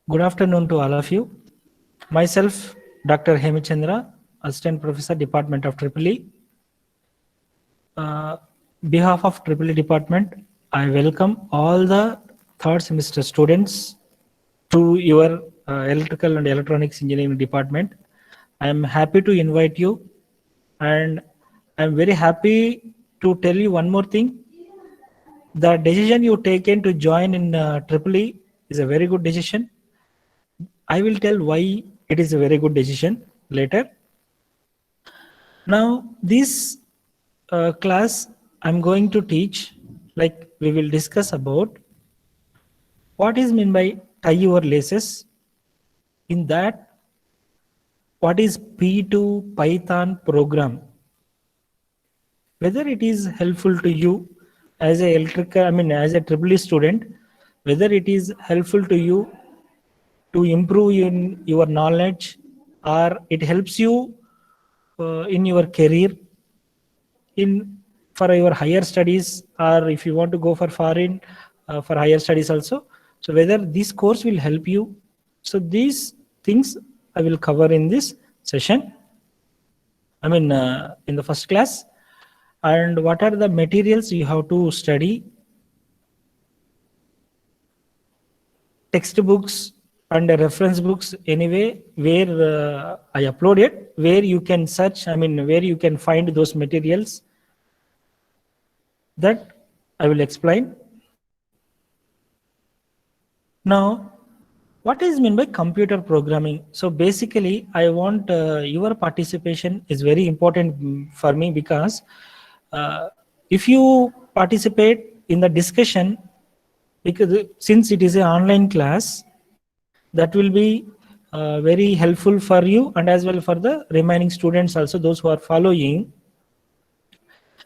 Good afternoon to all of you. Myself, Dr. Hemichandra, Assistant Professor, Department of EEE. Uh, behalf of EEE Department, I welcome all the third semester students to your Electrical and Electronics Engineering Department. I am happy to invite you, and I am very happy to tell you one more thing. The decision you taken to join in EEE is a very good decision. I will tell why it is a very good decision later. Now, this class I'm going to teach, like we will discuss about what is meant by tie your laces. In that, what is P2 Python program? Whether it is helpful to you as a electrical, as a EEE student, whether it is helpful to you to improve in your knowledge, or it helps you in your career, in for your higher studies, or if you want to go for foreign for higher studies also. So whether this course will help you. So these things I will cover in this session. In the first class. And what are the materials you have to study? Textbooks and reference books anyway, where I uploaded, where you can search, where you can find those materials. That I will explain. Now, what is meant by computer programming? So basically, I want your participation is very important for me, because if you participate in the discussion, because since it is an online class, that will be very helpful for you and as well for the remaining students also, those who are following.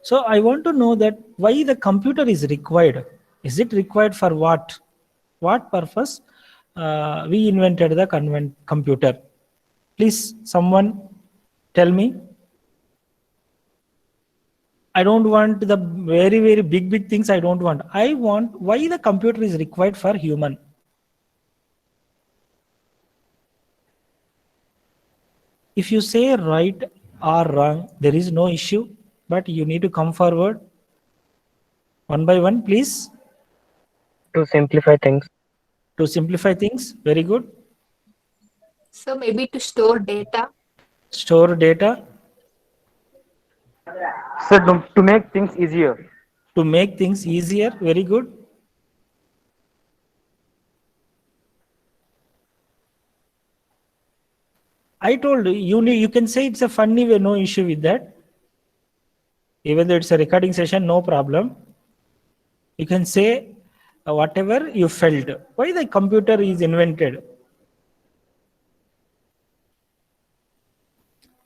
So I want to know that why the computer is required. Is it required for what? What purpose we invented the computer? Please, someone tell me. I don't want the very, very big things. I don't want. I want why the computer is required for human. If you say right or wrong, there is no issue, but you need to come forward one by one, please. To simplify things. To simplify things, very good. So maybe to store data. Store data. So to make things easier. To make things easier, very good. I told you, you can say it's a funny way, no issue with that. Even though it's a recording session, no problem. You can say whatever you felt. Why the computer is invented?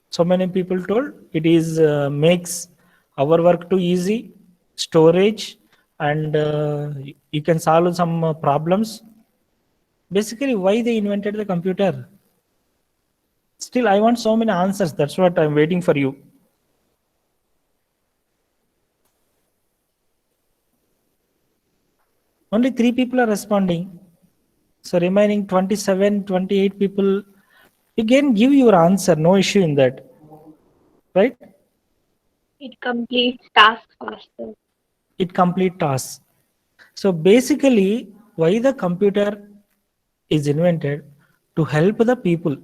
So many people told it is makes our work too easy, storage, and you can solve some problems. Basically, why they invented the computer? Still, I want so many answers. That's what I'm waiting for you. Only 3 people are responding. So remaining 27, 28 people, you can give your answer. No issue in that. Right? It completes tasks faster. It complete tasks. So basically, why the computer is invented? To help the people,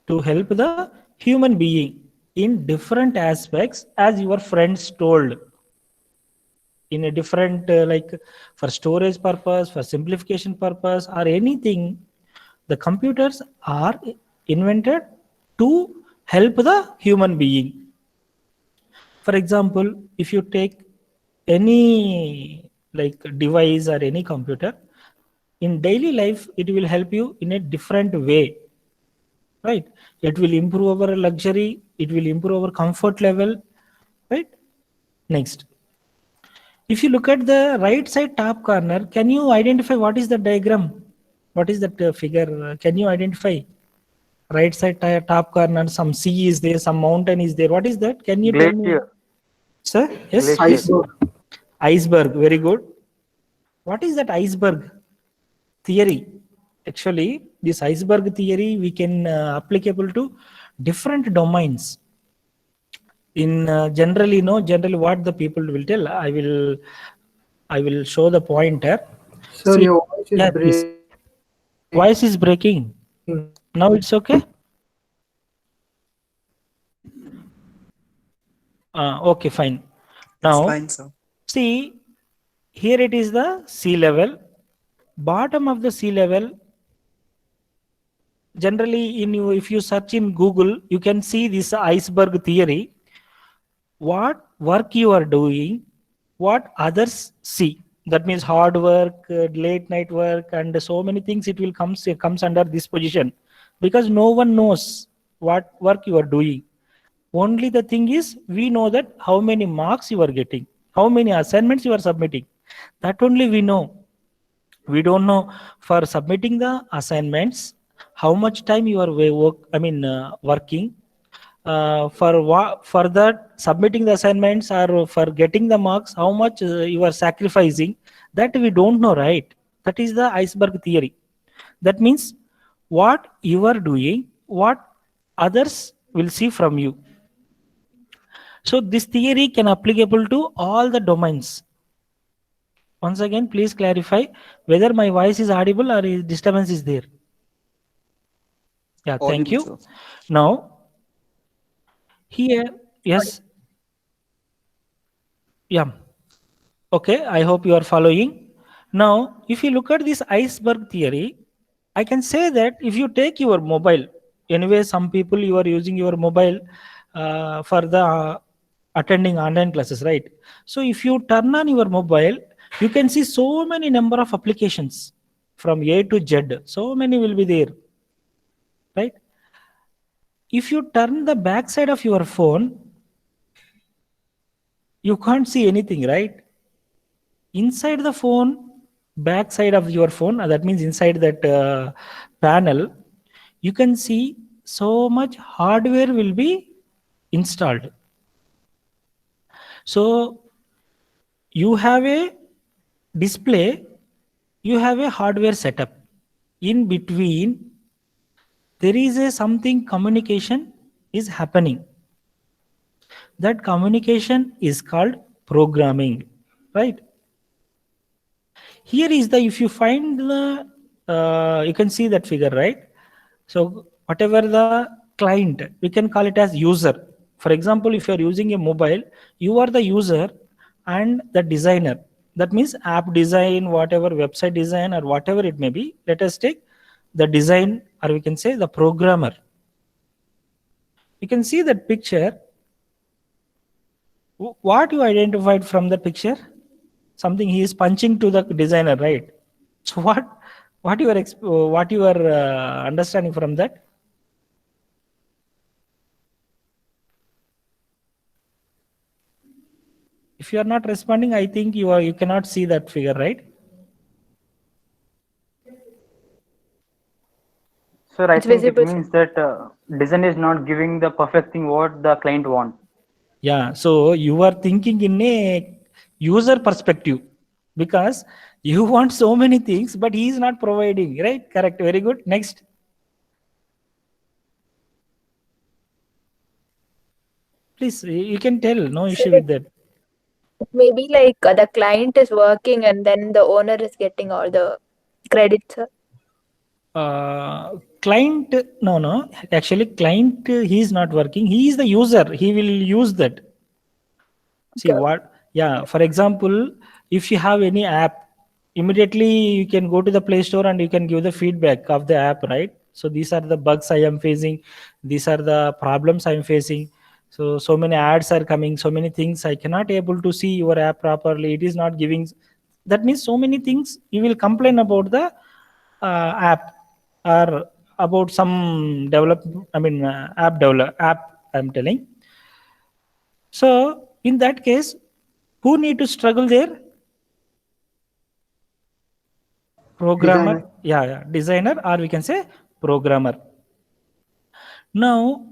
to help the human being in different aspects, as your friends told, in a different like for storage purpose, for simplification purpose, or anything. The computers are invented to help the human being. For example, if you take any like device or any computer, in daily life it will help you in a different way, right? It will improve our luxury, it will improve our comfort level, right? Next, if you look at the right side top corner, can you identify what is the diagram? What is that figure? Can you identify? Right side top corner, some sea is there, some mountain is there. What is that? Can you tell me? Glacier. Sir? Yes? Glacier. Iceberg. Very good. What is that iceberg? Theory. Actually, this iceberg theory we can applicable to different domains. In generally, generally what the people will tell. I will show the pointer. Sir, See, your voice is yeah, please. breaking. Voice is breaking. Now it's okay. Okay, fine. Now, Fine, sir. see, here it is the sea level. Bottom of the sea level. Generally, if you search in Google, you can see this iceberg theory. What work you are doing, what others see. That means hard work, late night work, and so many things. It will comes under this position, because no one knows what work you are doing. Only the thing is, we know that how many marks you are getting, how many assignments you are submitting. That only we know. We don't know for submitting the assignments how much time you are working. For that submitting the assignments or for getting the marks, how much you are sacrificing, that we don't know, right? That is the iceberg theory. That means what you are doing, what others will see from you. So this theory can applicable to all the domains. Once again, please clarify whether my voice is audible or disturbance is there. Yeah, thank Audible, you. sir. Now, here, yes. Yeah. Okay, I hope you are following. Now, if you look at this iceberg theory, I can say that if you take your mobile, anyway, some people you are using your mobile for the attending online classes, right? So if you turn on your mobile, you can see so many number of applications from A to Z. So many will be there, right? If you turn the back side of your phone, you can't see anything, right? Inside the phone, back side of your phone, that means inside that panel, you can see so much hardware will be installed. So you have a display, you have a hardware setup. In between, there is a something communication is happening. That communication is called programming, right? Here is the, if you find the, you can see that figure, right? So whatever the client, we can call it as user. For example, if you are using a mobile, you are the user and the designer. That means app design, whatever website design or whatever it may be. Let us take the design, or we can say the programmer. You can see that picture. What you identified from the picture? Something he is punching to the designer, right? So what you are understanding from that? If you are not responding, I think you cannot see that figure, right? Sir, I It's think it visible. means that design is not giving the perfect thing what the client want. Yeah, so you are thinking in a user perspective, because you want so many things, but he is not providing, right? Correct, very good. Next. Please, you can tell, no issue with that. Maybe like the client is working and then the owner is getting all the credits. Client, no, actually client, he is not working. He is the user. He will use that. See Okay. what? Yeah. For example, if you have any app, immediately you can go to the Play Store and you can give the feedback of the app, right? So these are the bugs I am facing. These are the problems I am facing. So many ads are coming. So many things I cannot able to see your app properly. It is not giving. That means so many things you will complain about the app, or about some app I'm telling. So in that case, who need to struggle there? Programmer. Designer. Yeah, designer, or we can say programmer. Now,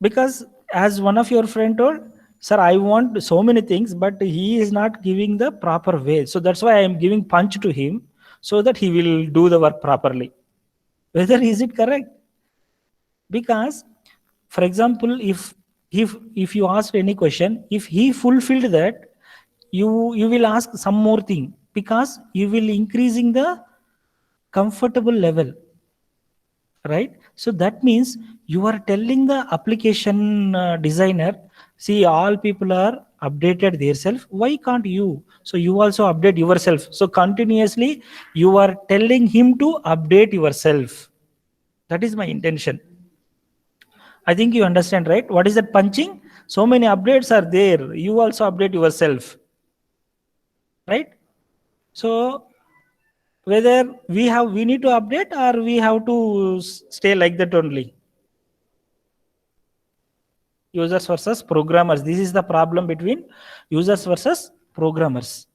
because as one of your friend told, sir, I want so many things, but he is not giving the proper way. So that's why I am giving punch to him. so that he will do the work properly. Whether is it correct? Because, for example, if you ask any question, if he fulfilled that, you will ask some more thing, because you will increasing the comfortable level, right? So that means you are telling the application designer, see, all people are updated themselves, why can't you? So you also update yourself. So continuously you are telling him to update yourself. That is my intention. I think you understand, right? What is that punching? So many updates are there, you also update yourself, right? So whether we need to update, or we have to stay like that only. Users versus programmers, this is the problem between users versus programmers.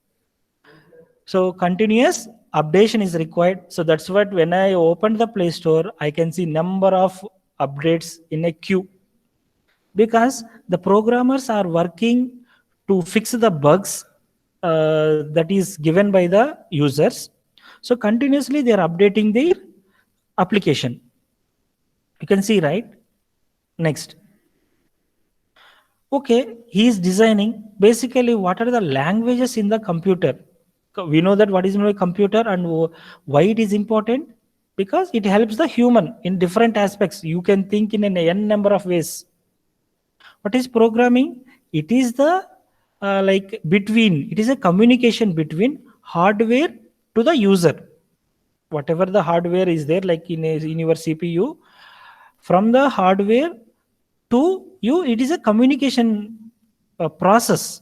So continuous updation is required. So that's what, when I open the Play Store, I can see number of updates in a queue, because the programmers are working to fix the bugs that is given by the users. So continuously they are updating their application. You can see, right? Next. Okay, he is designing. Basically, what are the languages in the computer? We know that what is in a computer, and why it is important, because it helps the human in different aspects. You can think in an n number of ways. What is programming? It is the like between. It is a communication between hardware to the user. Whatever the hardware is there, like in your CPU, from the hardware to you, it is a communication process.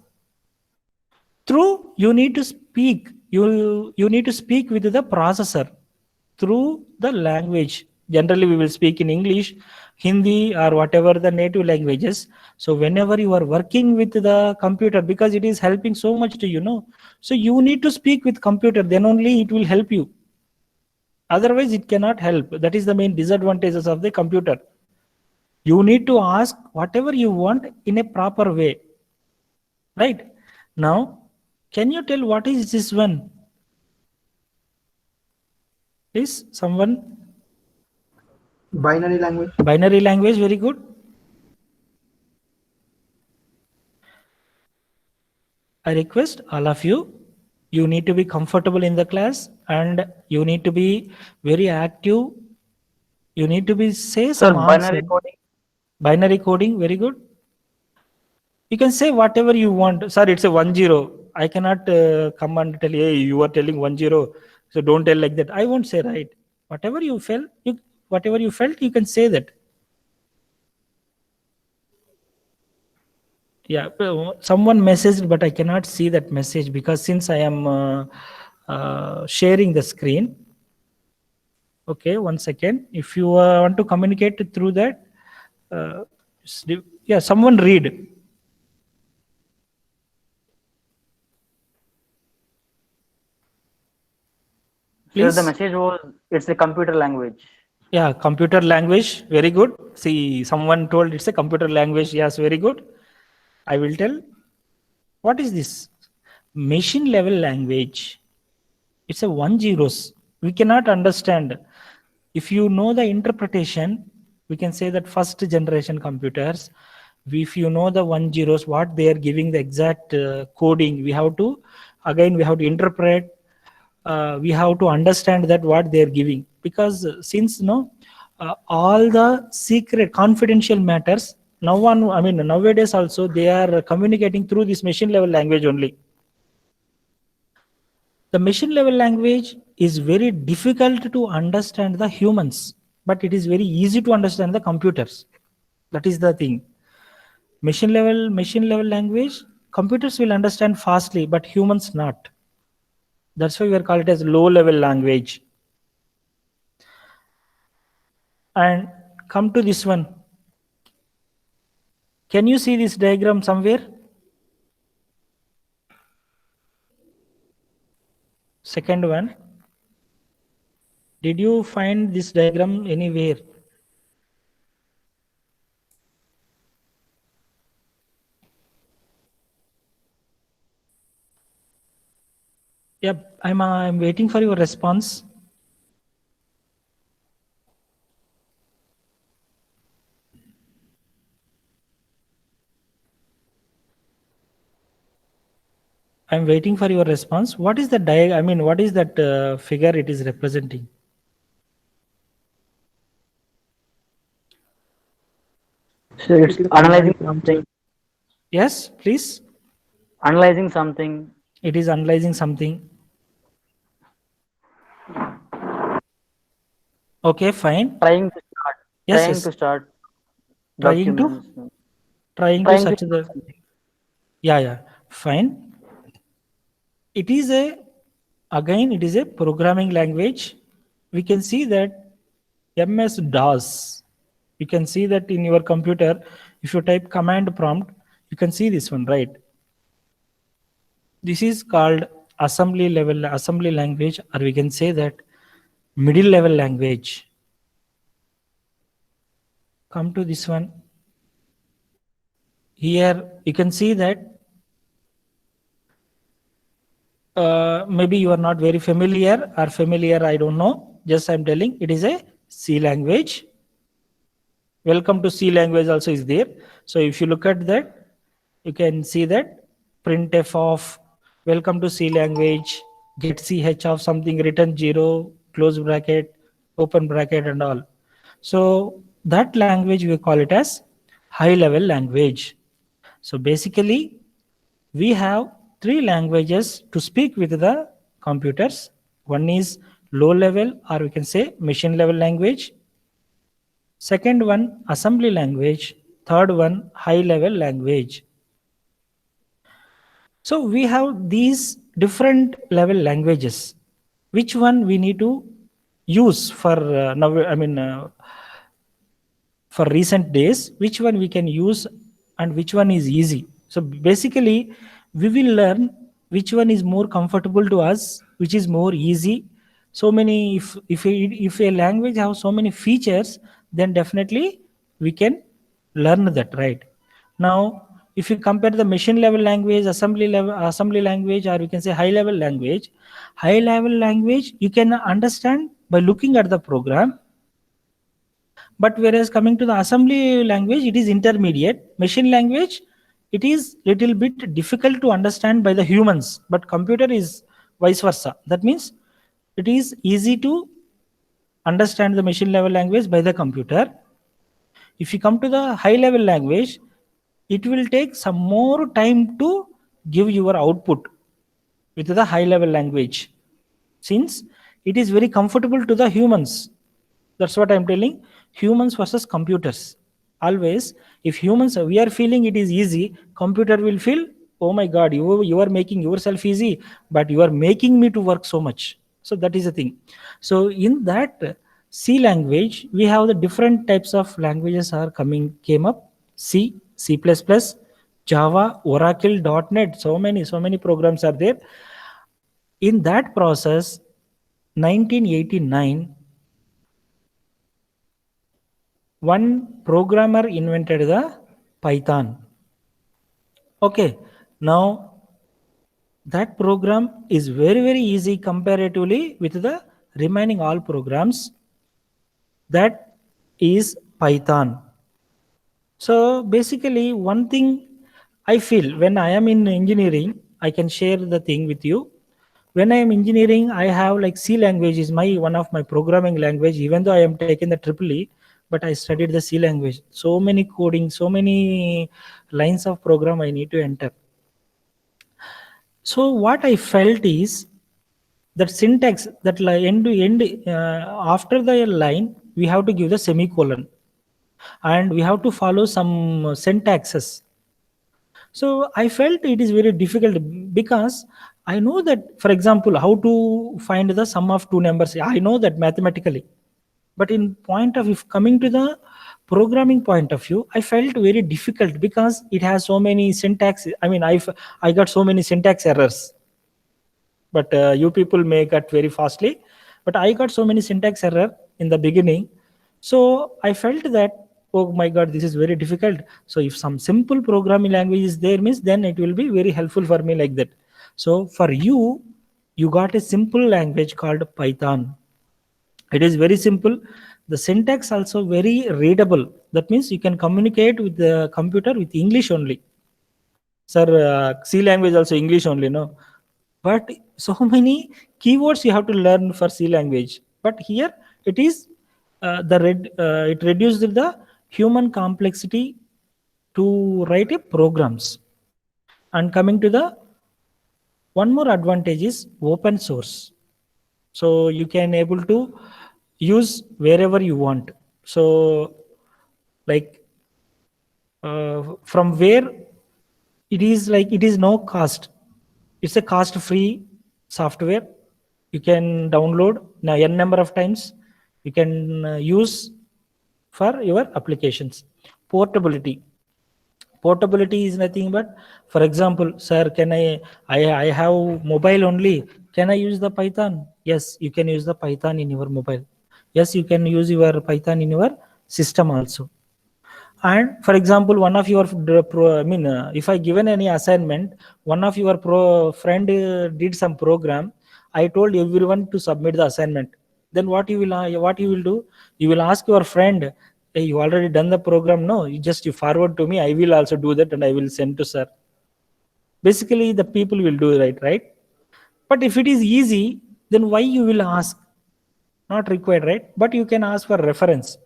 Through you need to speak. You need to speak with the processor through the language. Generally, we will speak in English, Hindi, or whatever the native languages. So whenever you are working with the computer, because it is helping so much to so you need to speak with computer. Then only it will help you. Otherwise, it cannot help. That is the main disadvantages of the computer. You need to ask whatever you want in a proper way. Right? Now, can you tell what is this one? Please, someone? Binary language. Binary language, very good. I request all of you, you need to be comfortable in the class, and you need to be very active. You need to be say Sir, some answer. binary coding. Binary coding, very good. You can say whatever you want. Sir, it's a 1-0. I cannot come and tell you, hey, you are telling 1-0. So don't tell like that. I won't say, right. Whatever you felt, you can say that. Yeah, someone messaged, but I cannot see that message, because since I am sharing the screen. Okay, 1 second. If you want to communicate through that, yeah, someone read. Sir, the Please. message was, it's a computer language. Yeah, computer language, very good. See, someone told it's a computer language. Yes, very good. I will tell. What is this? Machine level language. It's a 1-0s. We cannot understand. If you know the interpretation, we can say that first generation computers, if you know the 1-0s, what they are giving the exact coding, we have to interpret, we have to understand that what they are giving, because since all the secret confidential matters, nowadays also they are communicating through this machine level language only. The machine level language is very difficult to understand the humans, but it is very easy to understand the computers. That is the thing. Machine level language, computers will understand fastly, but humans not. That's why we are called it as low level language. And come to this one. Can you see this diagram somewhere? Second one. Did you find this diagram anywhere? Yep, I'm waiting for your response. I'm waiting for your response. What is the what is that figure it is representing? So it's analyzing something, Yes, please. analyzing something, It is analyzing something. Okay, fine. trying to start, Yes, trying yes. to start Trying to documents, trying to trying to search the. Yeah, fine. It is again it is a programming language. We can see that MS DOS. You can see that in your computer. If you type command prompt, you can see this one, right? This is called assembly language, or we can say that middle level language. Come to this one. Here you can see that maybe you are not very familiar or familiar, I don't know. Just I'm telling it is a C language. Welcome to C language also is there. So if you look at that, you can see that printf of welcome to C language, get ch of something, return 0, close bracket, open bracket and all. So that language we call it as high level language. So basically we have three languages to speak with the computers. One is low level, or we can say machine level language. Second one, assembly language. Third one, high level language. So we have these different level languages. Which one we need to use for now? For recent days, which one we can use and which one is easy. So basically, we will learn which one is more comfortable to us, which is more easy. So many, if a language has so many features, then definitely we can learn that, right? Now, if you compare the machine level language, assembly language, or we can say high level language, you can understand by looking at the program. But whereas coming to the assembly language, it is intermediate. Machine language, it is little bit difficult to understand by the humans, but computer is vice versa. That means it is easy to understand the machine level language by the computer. If you come to the high level language, it will take some more time to give your output with the high level language, since it is very comfortable to the humans. That's what I'm telling. Humans versus computers. Always, if humans we are feeling it is easy, computer will feel, oh my god, you are making yourself easy, but you are making me to work so much. So that is the thing. So in that C language, we have the different types of languages are came up. C, C++, Java, Oracle, .NET. So many programs are there. In that process, 1989, one programmer invented the Python. Okay, now that program is very easy comparatively with the remaining all programs. That is Python. So basically, one thing I feel when I am in engineering, I can share the thing with you. When I am engineering, I have like C language is my one of my programming language. Even though I am taking the triple E, but I studied the C language. So many coding, so many lines of program I need to enter. So what I felt is that syntax, that end to end, after the line, we have to give the semicolon, and we have to follow some syntaxes. So I felt it is very difficult because I know that, for example, how to find the sum of two numbers. I know that mathematically, but in point of if coming to the programming point of view, I felt very difficult because it has so many syntax. I got so many syntax errors, but you people may got very fastly. But I got so many syntax error in the beginning, so I felt that, oh my god, this is very difficult. So if some simple programming language is there means, then it will be very helpful for me like that. So for you, you got a simple language called Python. It is very simple. The syntax also very readable. That means you can communicate with the computer with English only. Sir, C language also English only, no? But so many keywords you have to learn for C language. But here it is it reduced the human complexity to write a programs. And coming to the one more advantage is open source. So you can able to use wherever you want. So like from where it is, like it is no cost. It's a cost free software. You can download now n number of times. You can use for your applications. Portability is nothing but, for example, sir, can I have mobile only, can I use the Python? Yes, you can use the Python in your mobile. Yes, you can use your Python in your system also. And for example, one of your if I given any assignment, one of your friend did some program, I told everyone to submit the assignment. Then what you will do? You will ask your friend, hey, you already done the program? No, you forward to me. I will also do that and I will send to sir. Basically, the people will do it, right? But if it is easy, then why you will ask? Not required, right? But you can ask for reference.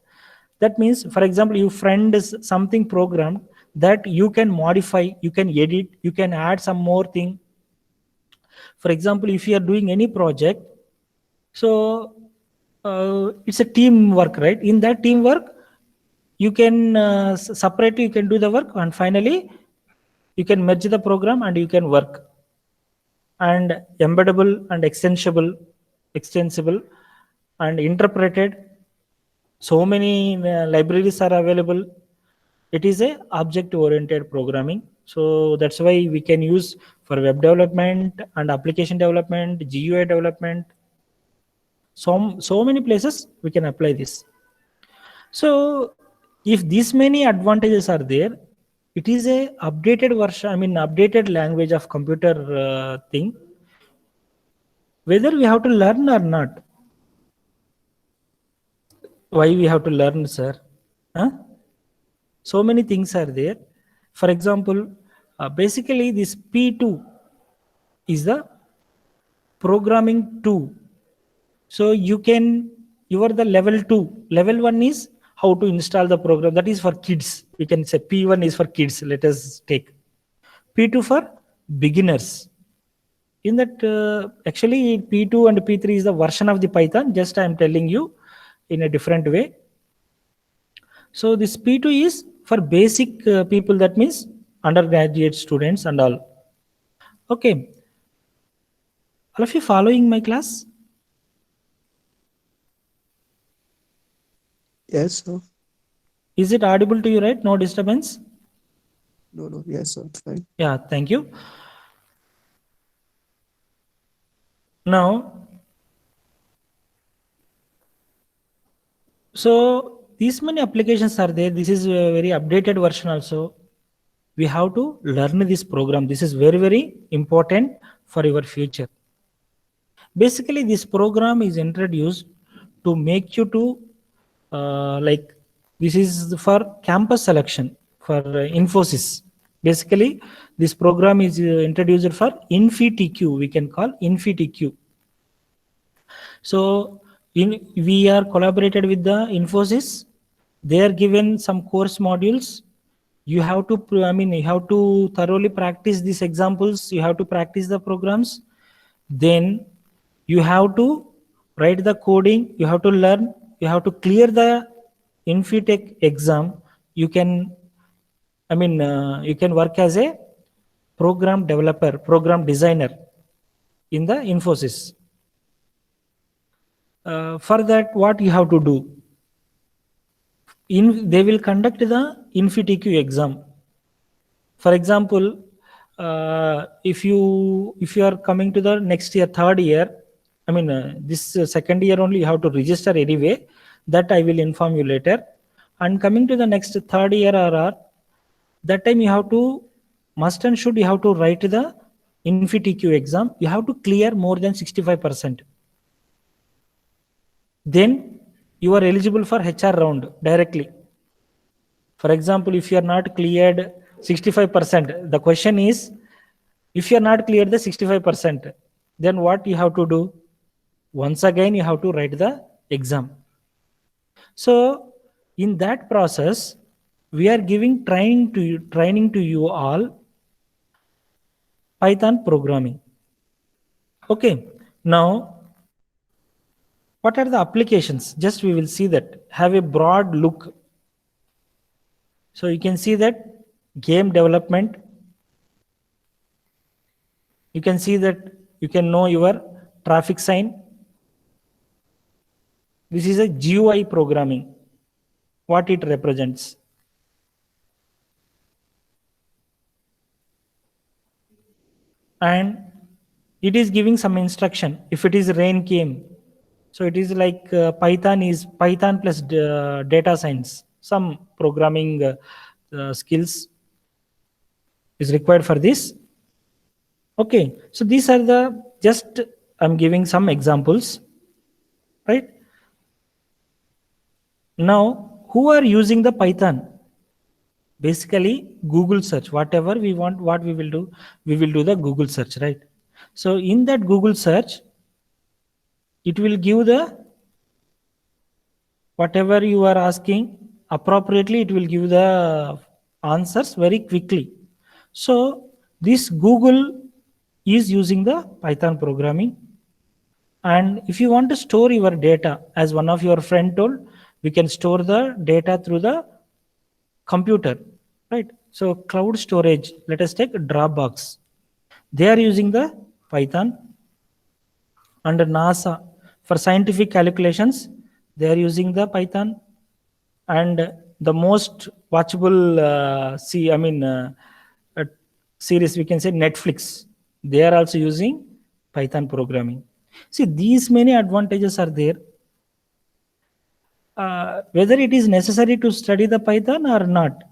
That means, for example, your friend is something programmed that you can modify, you can edit, you can add some more thing. For example, if you are doing any project, so it's a teamwork, right? In that teamwork, you can separately you can do the work, and finally you can merge the program and you can work. And embeddable and extensible and interpreted. So many libraries are available. It is a object oriented programming. So that's why we can use for web development and application development, GUI development. So many places we can apply this. So if these many advantages are there, it is a updated version, updated language of computer thing. Whether we have to learn or not. Why we have to learn, sir? Huh? So many things are there. For example, basically this P2 is the programming 2. So you are the level 2. Level 1 is how to install the program. That is for kids. We can say P1 is for kids. Let us take P2 for beginners. In that, actually P2 and P3 is the version of the Python. Just I am telling you in a different way. So this P2 is for basic people, that means undergraduate students and all. Okay. All of you following my class? Yes, sir. Is it audible to you, right? No disturbance? No. Yes, sir. Fine. Yeah, thank you. Now, so these many applications are there. This is a very updated version also. We have to learn this program. This is very, very important for your future. Basically, this program is introduced to make you to this is for campus selection for Infosys. Basically, this program is introduced for InfyTQ. We can call InfyTQ. So we are collaborated with the Infosys. They are given some course modules. You have to, you have to thoroughly practice these examples. You have to practice the programs. Then you have to write the coding. You have to learn. You have to clear the InfyTech exam. You can, you can work as a program developer, program designer in the Infosys. For that, what you have to do? They will conduct the InfyTQ exam. For example, if you are coming to the next year, third year, this second year only you have to register anyway. That I will inform you later. And coming to the next third year RR, that time you have to must and should you have to write the InfyTQ exam, you have to clear more than 65%. Then you are eligible for HR round directly. For example, if you are not cleared 65%, the question is, if you are not cleared the 65%, then what you have to do? Once again, you have to write the exam. So in that process, we are giving training to you all Python programming. Okay, now what are the applications? Just we will see that. Have a broad look. So you can see that game development. You can see that you can know your traffic sign. This is a GUI programming, what it represents. And it is giving some instruction. If it is rain came, so it is like Python plus data science. Some programming skills is required for this. Okay, so these are the, just I'm giving some examples, right? Now, who are using the Python? Basically, Google search. Whatever we want, what we will do the Google search, right? So in that Google search, it will give the whatever you are asking appropriately, it will give the answers very quickly. So this Google is using the Python programming. And if you want to store your data, as one of your friend told, we can store the data through the computer, right? So cloud storage, let us take Dropbox. They are using the Python. Under NASA, for scientific calculations, they are using the Python. And the most watchable series, we can say Netflix, they are also using Python programming. See, these many advantages are there. Whether it is necessary to study the Python or not,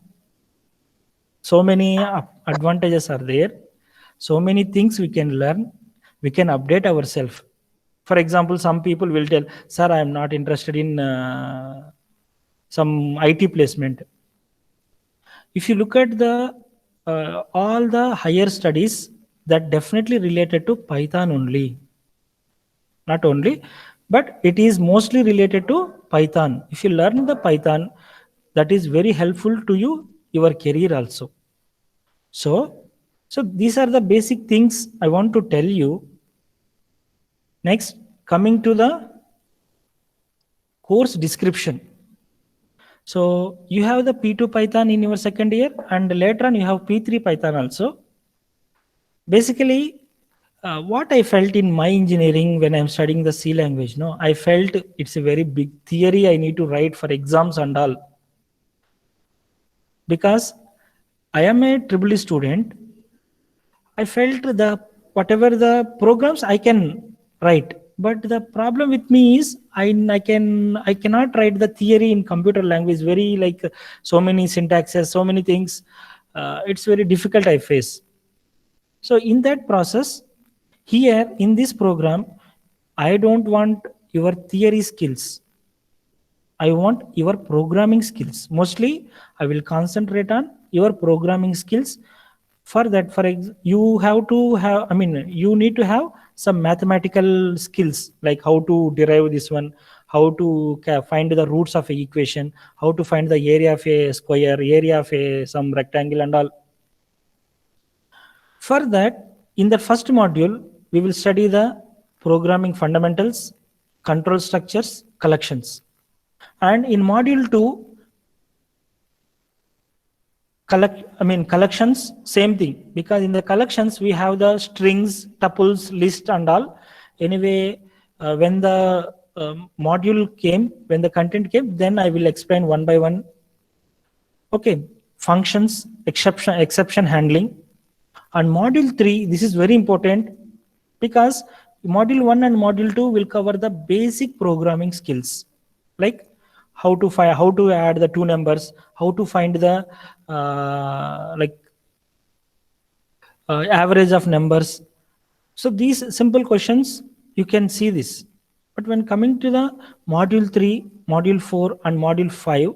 so many advantages are there. So many things we can learn. We can update ourselves. For example, some people will tell, sir, I am not interested in some IT placement. If you look at the all the higher studies, that definitely related to Python only. Not only, but it is mostly related to Python. If you learn the Python, that is very helpful to you, your career also. So these are the basic things I want to tell you. Next, coming to the course description. So you have the P2 Python in your second year, and later on you have P3 Python also. Basically, what I felt in my engineering when I'm studying the C language, no, I felt it's a very big theory I need to write for exams and all. Because I am a EEE student, I felt whatever the programs I can write. But the problem with me is I cannot write the theory in computer language, very like so many syntaxes, so many things. It's very difficult I face. So in that process, here in this program, I don't want your theory skills. I want your programming skills. Mostly, I will concentrate on your programming skills. For that, you have to have, you need to have some mathematical skills, like how to derive this one, how to find the roots of an equation, how to find the area of a square, area of some rectangle and all. For that, in the first module, we will study the programming fundamentals, control structures, collections. And in module 2, collections, same thing, because in the collections we have the strings, tuples, list and all. Anyway, when the module came, when the content came, then I will explain one by one. Okay, functions, exception handling. And module 3, this is very important, because module 1 and module 2 will cover the basic programming skills, like how to add the two numbers, how to find the average of numbers. So these simple questions, you can see this. But when coming to the module 3, module 4 and module 5,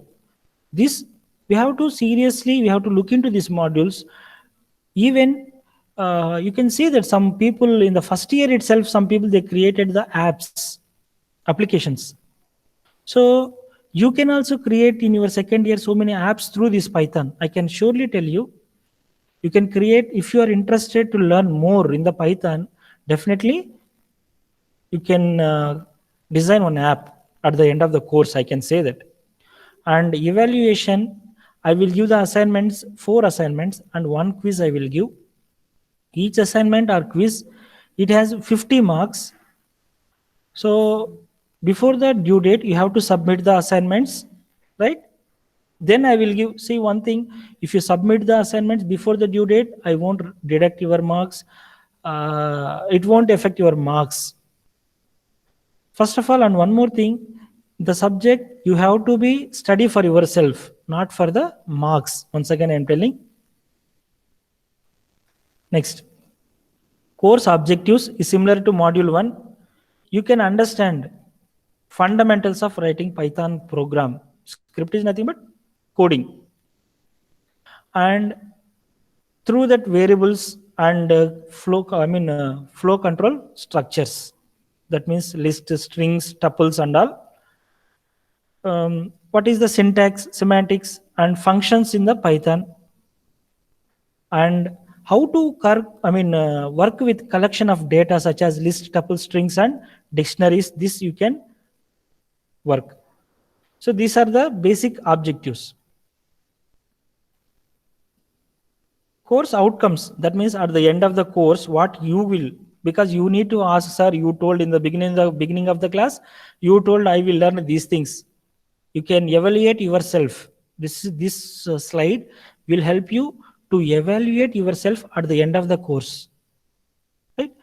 this we have to look into these modules. Even you can see that some people in the first year itself, some people they created the apps, applications. So you can also create in your second year so many apps through this Python. I can surely tell you, you can create, if you are interested to learn more in the Python, definitely you can design one app at the end of the course, I can say that. And evaluation, I will give the assignments, 4 assignments and 1 quiz I will give. Each assignment or quiz, it has 50 marks. So before the due date, you have to submit the assignments, right? Then I will give, see one thing, if you submit the assignments before the due date, I won't deduct your marks. It won't affect your marks. First of all, and one more thing, the subject you have to be study for yourself, not for the marks. Once again, I am telling. Next, course objectives is similar to module 1. You can understand fundamentals of writing Python program. Script is nothing but coding. And through that variables and flow control structures. That means list, strings, tuples and all. What is the syntax, semantics and functions in the Python, and how to work with collection of data such as list, tuple, strings and dictionaries. This you can work. So these are the basic objectives. Course outcomes, that means at the end of the course what you will, because you need to ask, sir, you told in the beginning of the class, you told I will learn these things. You can evaluate yourself. This slide will help you to evaluate yourself at the end of the course, right?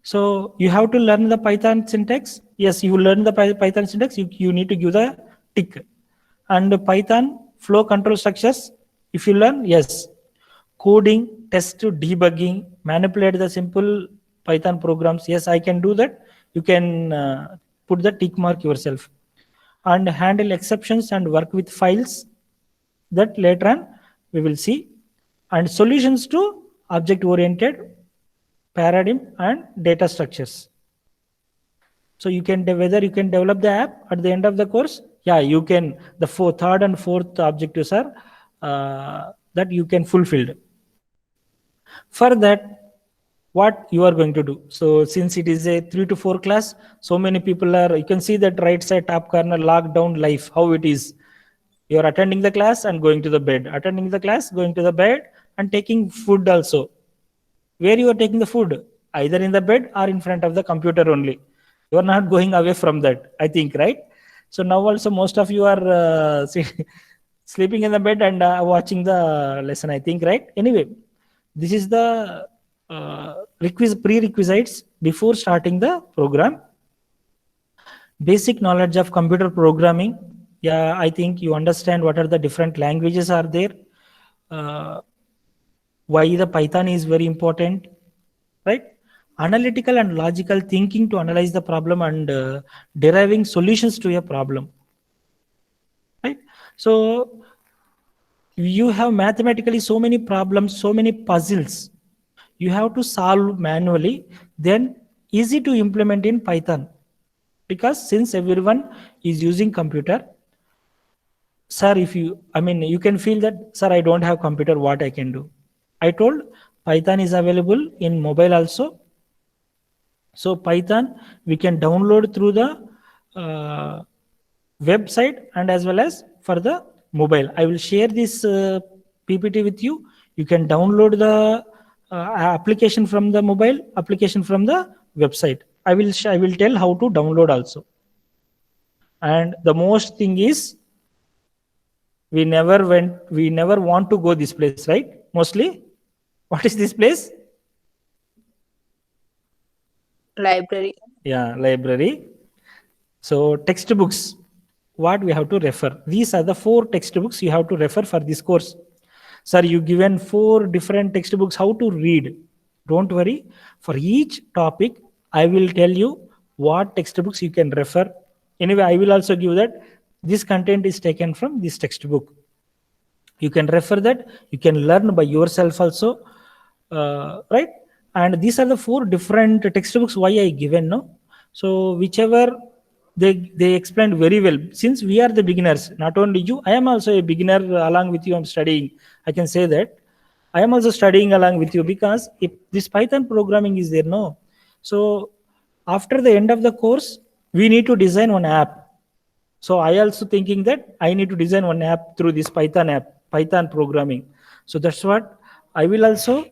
So you have to learn the Python syntax. Yes, you learn the Python syntax. You need to give the tick. And the Python flow control structures, if you learn, yes. Coding, test, debugging, manipulate the simple Python programs. Yes, I can do that. You can put the tick mark yourself. And handle exceptions and work with files, that later on we will see. And solutions to object-oriented paradigm and data structures. So you can, whether you can develop the app at the end of the course. Yeah, you can. The third and fourth objectives are that you can fulfill. For that, what you are going to do? So since it is a 3 to 4 class, so many people are, you can see that right side top corner, lockdown life, how it is. You are attending the class and going to the bed, attending the class, going to the bed and taking food also. Where you are taking the food? Either in the bed or in front of the computer only. You are not going away from that, I think, right? So now also most of you are sleeping in the bed and watching the lesson, I think, right? Anyway, this is the prerequisites before starting the program. Basic knowledge of computer programming. Yeah, I think you understand what are the different languages are there. Why the Python is very important, right? Analytical and logical thinking to analyze the problem and deriving solutions to a problem, right? So you have mathematically so many problems, so many puzzles you have to solve manually, then easy to implement in Python, because since everyone is using computer. Sir, if you can feel that, sir, I don't have computer, what I can do? I told Python is available in mobile also. So Python we can download through the website and as well as for the mobile. I will share this PPT with you. You can download the application from the mobile, application from the website. I will tell how to download also. And the most thing is, we never want to go this place, right? Mostly, what is this place? Library. Yeah, library. So textbooks, what we have to refer. These are the 4 textbooks you have to refer for this course. Sir, you given 4 different textbooks, how to read? Don't worry. For each topic, I will tell you what textbooks you can refer. Anyway, I will also give that this content is taken from this textbook. You can refer that. You can learn by yourself also, right? And these are the 4 different textbooks why I given, no? So whichever they explained very well. Since we are the beginners, not only you, I am also a beginner. Along with you, I'm studying. I can say that I am also studying along with you, because if this Python programming is there, no? So after the end of the course, we need to design one app. So I also thinking that I need to design one app through this Python app, Python programming. So that's what I will also,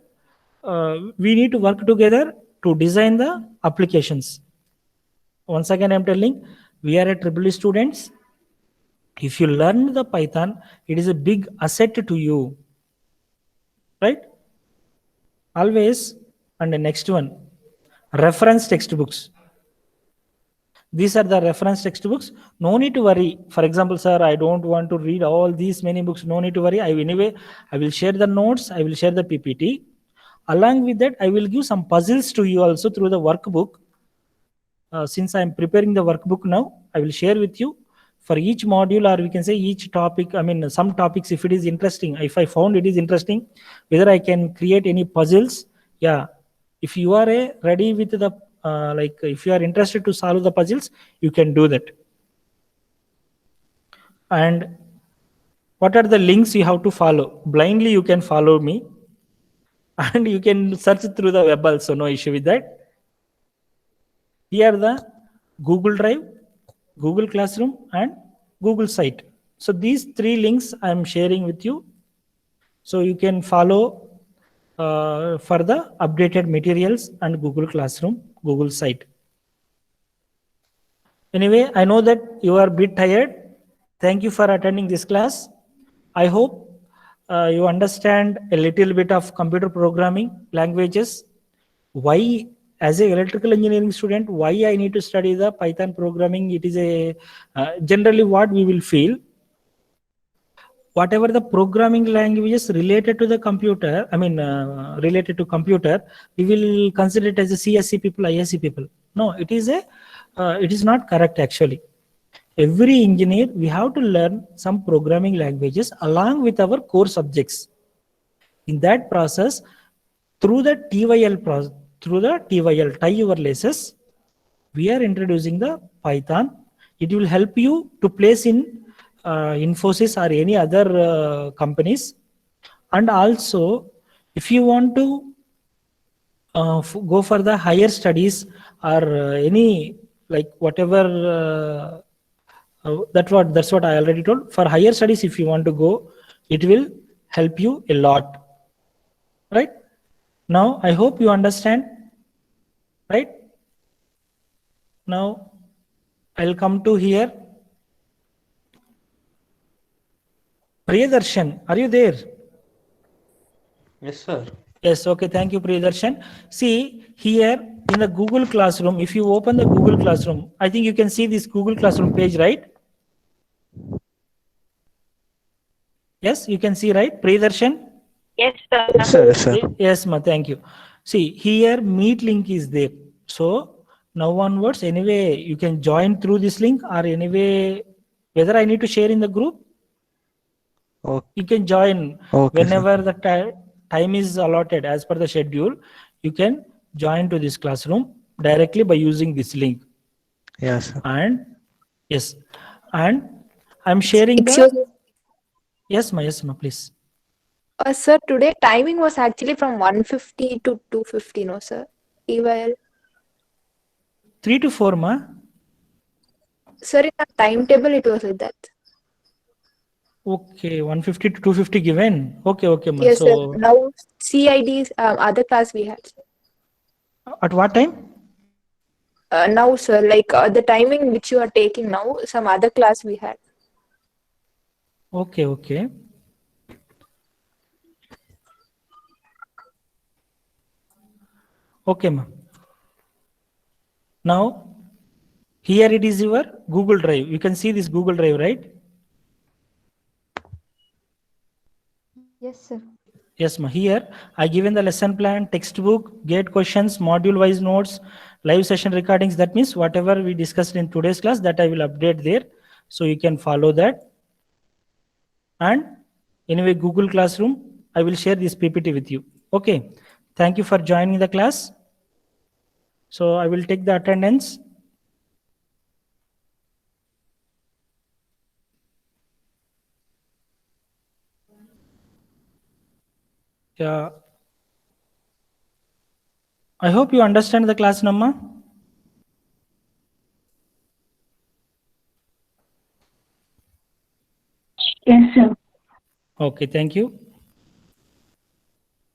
we need to work together to design the applications. Once again, I'm telling, we are a EEE students. If you learn the Python, it is a big asset to you, right? Always. And the next one, reference textbooks. These are the reference textbooks. No need to worry. For example, sir, I don't want to read all these many books. No need to worry. I will share the notes. I will share the PPT. Along with that, I will give some puzzles to you also through the workbook. Since I am preparing the workbook now, I will share with you for each module, or we can say each topic. I mean, some topics, if it is interesting, if I found it is interesting, whether I can create any puzzles. Yeah, if you are ready with the if you are interested to solve the puzzles, you can do that. And what are the links you have to follow? Blindly you can follow me, and you can search through the web also, no issue with that. Here the Google Drive, Google Classroom, and Google Site. So these 3 links I am sharing with you. So you can follow for the updated materials and Google Classroom, Google Site. Anyway, I know that you are a bit tired. Thank you for attending this class. I hope you understand a little bit of computer programming languages. Why, as an electrical engineering student, why I need to study the Python programming? It is a generally what we will feel. Whatever the programming languages related to the computer, related to computer, we will consider it as a CSC people, ISC people. No, it is not correct actually. Every engineer, we have to learn some programming languages along with our core subjects. In that process, through the TYL process, through the TYL, tie your laces, we are introducing the Python. It will help you to place in Infosys or any other companies. And also, if you want to go for the higher studies or any whatever, that's what I already told. For higher studies, if you want to go, it will help you a lot, right? Now, I hope you understand, right? Now, I'll come to here. Priyadarshan, are you there? Yes, sir. Yes, okay, thank you, Priyadarshan. See, here in the Google Classroom, if you open the Google Classroom, I think you can see this Google Classroom page, right? Yes, you can see, right, Priyadarshan? Yes, sir. Yes, sir. Yes, sir. Yes, ma, thank you. See, here Meet link is there. So now onwards, anyway, you can join through this link, or anyway, whether I need to share in the group, Okay. you can join Okay, whenever the time is allotted as per the schedule. You can join to this classroom directly by using this link. Yes, sir. And yes, and I'm sharing Excuse me. yes, ma, please. Sir, today timing was actually from 1:50 to 2:50, no, sir? EYL. 3 to 4, ma. Sir, in the timetable, it was like that. Okay, 150 to 250 given. Okay, ma. Yes, So sir. Now, CID's other class we had. at what time? Now, sir, the timing which you are taking now, some other class we had. Okay. Okay, ma. Now, here it is your Google Drive. You can see this Google Drive, right? Yes, sir. Yes, ma. Here I given the lesson plan, textbook, gate questions, module-wise notes, live session recordings. That means whatever we discussed in today's class, that I will update there, so you can follow that. And anyway, Google Classroom, I will share this PPT with you. Okay. Thank you for joining the class. So I will take the attendance. Yeah. I hope you understand the class, Namma. Yes, sir. Okay, thank you.